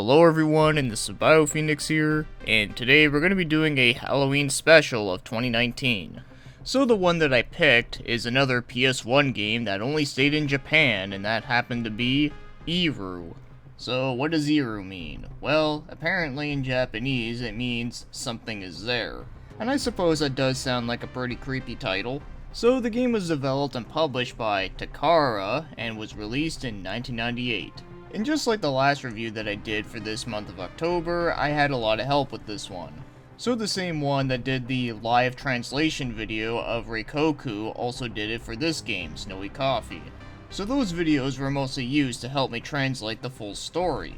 Hello everyone, and this is BioPhoenix here, and today we're going to be doing a Halloween special of 2019. So the one that I picked is another PS1 game that only stayed in Japan, and that happened to be Iru. So what does Iru mean? Well, apparently in Japanese it means something is there. And I suppose that does sound like a pretty creepy title. So the game was developed and published by Takara, and was released in 1998. And just like the last review that I did for this month of October, I had a lot of help with this one. So the same one that did the live translation video of Reikoku also did it for this game, Snowy Coffee. So those videos were mostly used to help me translate the full story.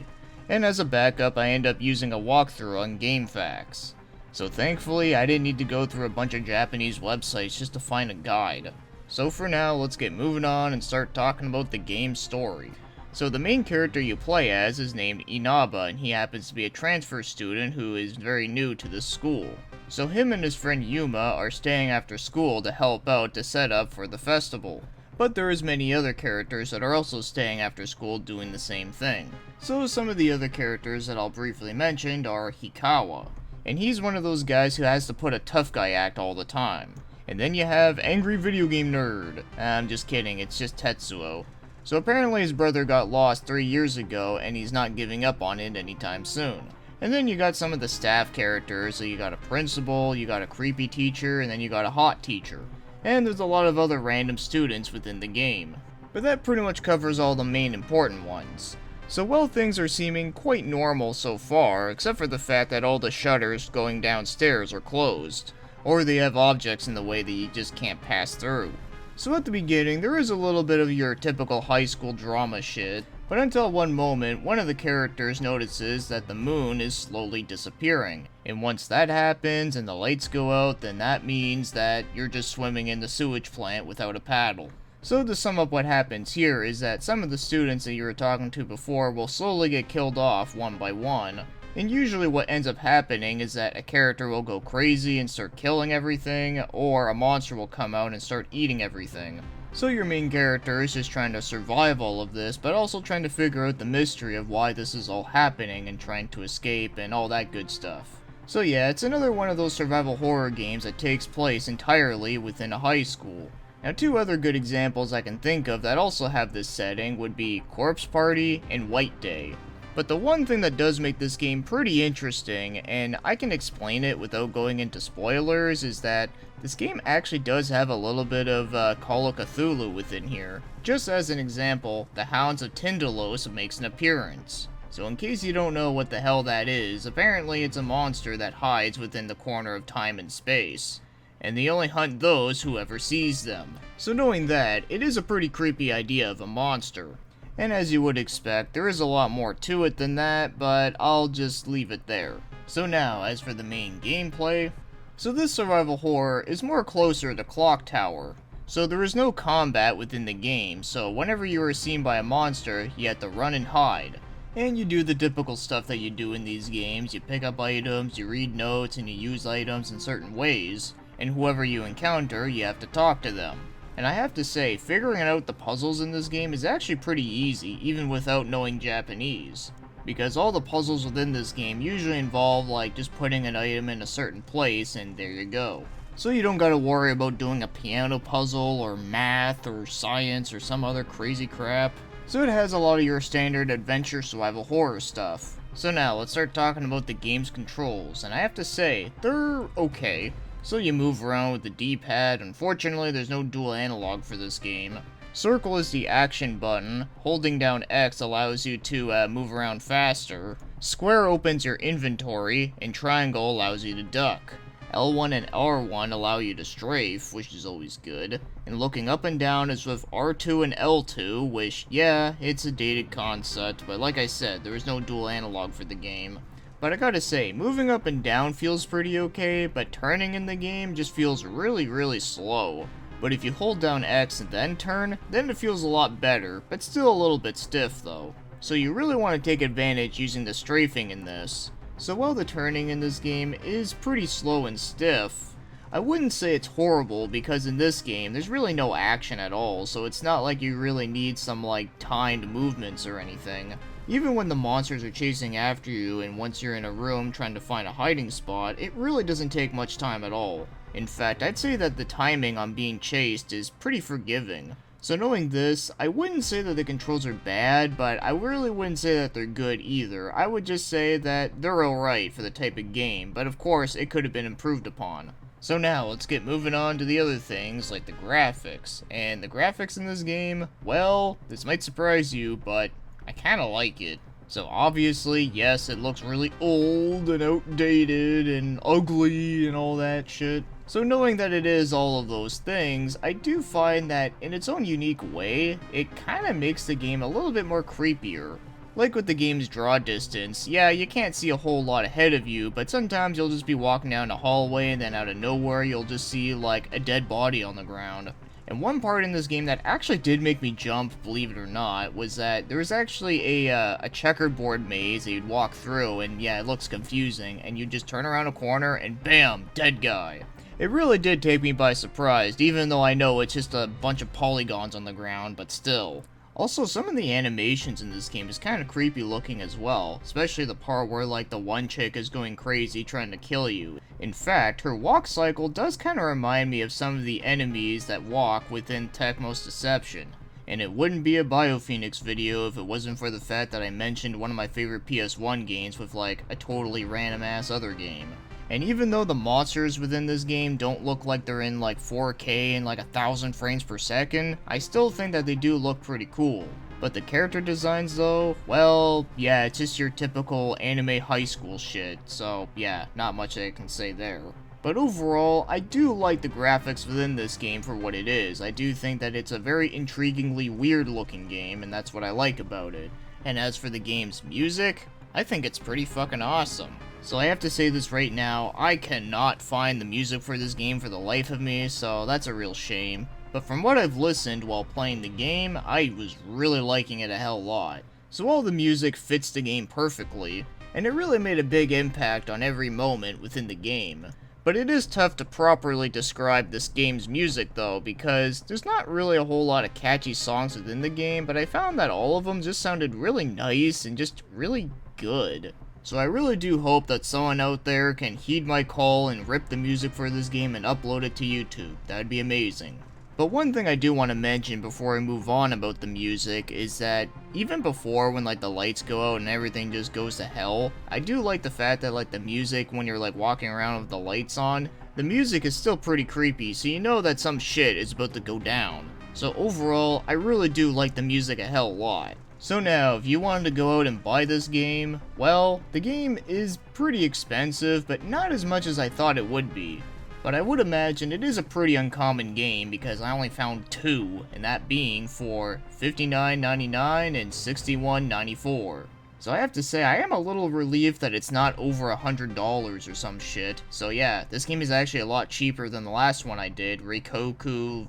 And as a backup, I end up using a walkthrough on GameFAQs. So thankfully, I didn't need to go through a bunch of Japanese websites just to find a guide. So for now, let's get moving on and start talking about the game's story. So the main character you play as is named Inaba, and he happens to be a transfer student who is very new to this school. So him and his friend Yuma are staying after school to help out to set up for the festival. But there is many other characters that are also staying after school doing the same thing. So some of the other characters that I'll briefly mention are Hikawa, and he's one of those guys who has to put a tough guy act all the time. And then you have Angry Video Game Nerd. I'm just kidding, it's just Tetsuo. So apparently his brother got lost 3 years ago, and he's not giving up on it anytime soon. And then you got some of the staff characters, so you got a principal, you got a creepy teacher, and then you got a hot teacher. And there's a lot of other random students within the game. But that pretty much covers all the main important ones. So while things are seeming quite normal so far, except for the fact that all the shutters going downstairs are closed, or they have objects in the way that you just can't pass through. So at the beginning, there is a little bit of your typical high school drama shit, but until one moment, one of the characters notices that the moon is slowly disappearing. And once that happens and the lights go out, then that means that you're just swimming in the sewage plant without a paddle. So to sum up what happens here is that some of the students that you were talking to before will slowly get killed off one by one. And usually what ends up happening is that a character will go crazy and start killing everything, or a monster will come out and start eating everything. So your main character is just trying to survive all of this, but also trying to figure out the mystery of why this is all happening and trying to escape and all that good stuff. So yeah, it's another one of those survival horror games that takes place entirely within a high school. Now, two other good examples I can think of that also have this setting would be Corpse Party and White Day. But the one thing that does make this game pretty interesting, and I can explain it without going into spoilers, is that this game actually does have a little bit of Call of Cthulhu within here. Just as an example, the Hounds of Tindalos makes an appearance. So in case you don't know what the hell that is, apparently it's a monster that hides within the corner of time and space. And they only hunt those who ever sees them. So knowing that, it is a pretty creepy idea of a monster. And as you would expect, there is a lot more to it than that, but I'll just leave it there. So now, as for the main gameplay, so this survival horror is more closer to Clock Tower. So there is no combat within the game, so whenever you are seen by a monster, you have to run and hide. And you do the typical stuff that you do in these games. You pick up items, you read notes, and you use items in certain ways. And whoever you encounter, you have to talk to them. And I have to say, figuring out the puzzles in this game is actually pretty easy, even without knowing Japanese. Because all the puzzles within this game usually involve like just putting an item in a certain place and there you go. So you don't gotta worry about doing a piano puzzle or math or science or some other crazy crap. So it has a lot of your standard adventure survival horror stuff. So now let's start talking about the game's controls, and I have to say, they're okay. So you move around with the D-pad. Unfortunately, there's no dual analog for this game. Circle is the action button, holding down X allows you to move around faster, square opens your inventory, and triangle allows you to duck. L1 and R1 allow you to strafe, which is always good, and looking up and down is with R2 and L2, which, yeah, it's a dated concept, but like I said, there is no dual analog for the game. But I gotta say, moving up and down feels pretty okay, but turning in the game just feels really slow. But if you hold down X and then turn, then it feels a lot better, but still a little bit stiff though. So you really want to take advantage using the strafing in this. So while the turning in this game is pretty slow and stiff, I wouldn't say it's horrible because in this game there's really no action at all, so it's not like you really need some like timed movements or anything. Even when the monsters are chasing after you and once you're in a room trying to find a hiding spot, it really doesn't take much time at all. In fact, I'd say that the timing on being chased is pretty forgiving. So knowing this, I wouldn't say that the controls are bad, but I really wouldn't say that they're good either. I would just say that they're alright for the type of game, but of course it could have been improved upon. So now, let's get moving on to the other things, like the graphics. And the graphics in this game, well, this might surprise you, but I kinda like it. So obviously, yes, it looks really old and outdated and ugly and all that shit. So knowing that it is all of those things, I do find that in its own unique way, it kinda makes the game a little bit more creepier. Like with the game's draw distance, yeah, you can't see a whole lot ahead of you, but sometimes you'll just be walking down a hallway and then out of nowhere you'll just see like a dead body on the ground. And one part in this game that actually did make me jump, believe it or not, was that there was actually a checkerboard maze that you'd walk through, and yeah, it looks confusing, and you'd just turn around a corner and bam, dead guy. It really did take me by surprise, even though I know it's just a bunch of polygons on the ground, but still. Also, some of the animations in this game is kind of creepy looking as well, especially the part where like the one chick is going crazy trying to kill you. In fact, her walk cycle does kind of remind me of some of the enemies that walk within Tecmo's Deception. And it wouldn't be a BioPhoenix video if it wasn't for the fact that I mentioned one of my favorite PS1 games with like a totally random ass other game. And even though the monsters within this game don't look like they're in like 4K and like 1000 frames per second, I still think that they do look pretty cool. But the character designs though, well, yeah, it's just your typical anime high school shit, so yeah, not much I can say there. But overall, I do like the graphics within this game for what it is. I do think that it's a very intriguingly weird looking game, and that's what I like about it. And as for the game's music, I think it's pretty fucking awesome. So I have to say this right now, I cannot find the music for this game for the life of me, so that's a real shame. But from what I've listened while playing the game, I was really liking it a hell lot. So all the music fits the game perfectly, and it really made a big impact on every moment within the game. But it is tough to properly describe this game's music though, because there's not really a whole lot of catchy songs within the game, but I found that all of them just sounded really nice and just really good. So I really do hope that someone out there can heed my call and rip the music for this game and upload it to YouTube. That'd be amazing. But one thing I do want to mention before I move on about the music is that even before when like the lights go out and everything just goes to hell, I do like the fact that like the music when you're like walking around with the lights on, the music is still pretty creepy, so you know that some shit is about to go down. So overall, I really do like the music a hell lot. So now, if you wanted to go out and buy this game, well, the game is pretty expensive, but not as much as I thought it would be. But I would imagine it is a pretty uncommon game because I only found two, and that being for $59.99 and $61.94. So I have to say, I am a little relieved that it's not over $100 or some shit. So yeah, this game is actually a lot cheaper than the last one I did, Rikoku,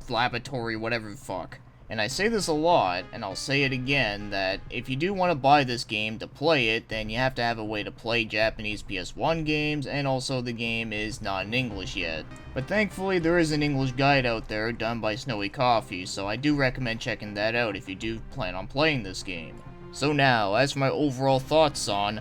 Laboratory, whatever the fuck. And I say this a lot, and I'll say it again, that if you do want to buy this game to play it, then you have to have a way to play Japanese PS1 games, and also the game is not in English yet. But thankfully, there is an English guide out there done by Snowy Coffee, so I do recommend checking that out if you do plan on playing this game. So now, as for my overall thoughts on ...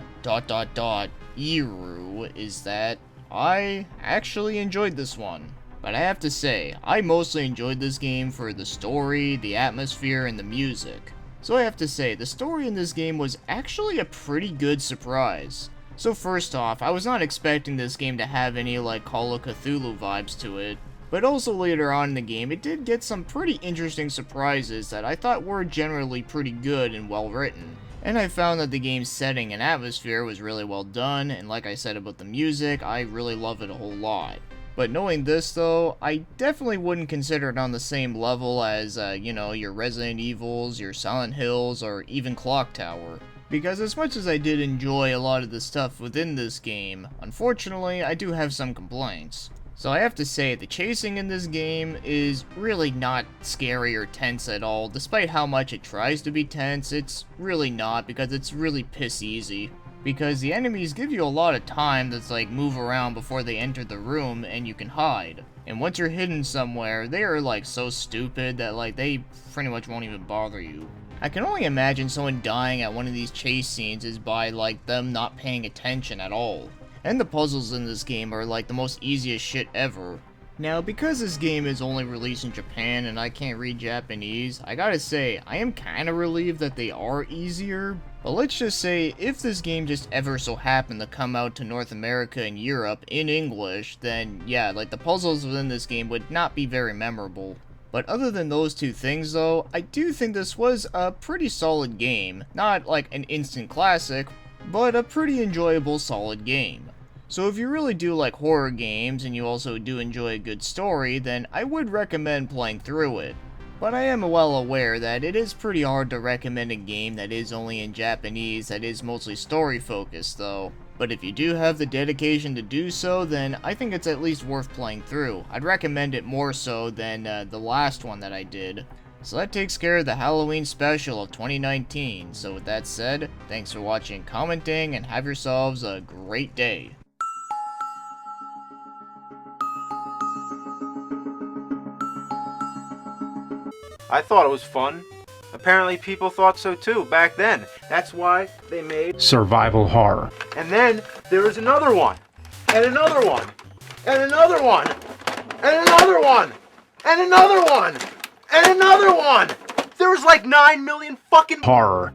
Iru, is that I actually enjoyed this one. But I have to say, I mostly enjoyed this game for the story, the atmosphere, and the music. So I have to say, the story in this game was actually a pretty good surprise. So first off, I was not expecting this game to have any like Call of Cthulhu vibes to it. But also later on in the game, it did get some pretty interesting surprises that I thought were generally pretty good and well written. And I found that the game's setting and atmosphere was really well done, and like I said about the music, I really love it a whole lot. But knowing this though, I definitely wouldn't consider it on the same level as, your Resident Evils, your Silent Hills, or even Clock Tower. Because as much as I did enjoy a lot of the stuff within this game, unfortunately, I do have some complaints. So I have to say, the chasing in this game is really not scary or tense at all. Despite how much it tries to be tense, it's really not, because it's really piss easy. Because the enemies give you a lot of time that's like move around before they enter the room and you can hide. And once you're hidden somewhere, they are like so stupid that like they pretty much won't even bother you. I can only imagine someone dying at one of these chase scenes is by, like, them not paying attention at all. And the puzzles in this game are, like, the most easiest shit ever. Now, because this game is only released in Japan and I can't read Japanese, I gotta say, I am kinda relieved that they are easier. But let's just say, if this game just ever so happened to come out to North America and Europe in English, then yeah, like, the puzzles within this game would not be very memorable. But other than those two things though, I do think this was a pretty solid game. Not like an instant classic, but a pretty enjoyable solid game. So if you really do like horror games and you also do enjoy a good story, then I would recommend playing through it. But I am well aware that it is pretty hard to recommend a game that is only in Japanese that is mostly story focused though. But if you do have the dedication to do so, then I think it's at least worth playing through. I'd recommend it more so than the last one that I did. So that takes care of the Halloween special of 2019. So with that said, thanks for watching, commenting, and have yourselves a great day. I thought it was fun. Apparently people thought so too back then. That's why they made survival horror. And then there was another one. And another one. And another one. And another one. And another one. And another one. There was like 9 million fucking Horror.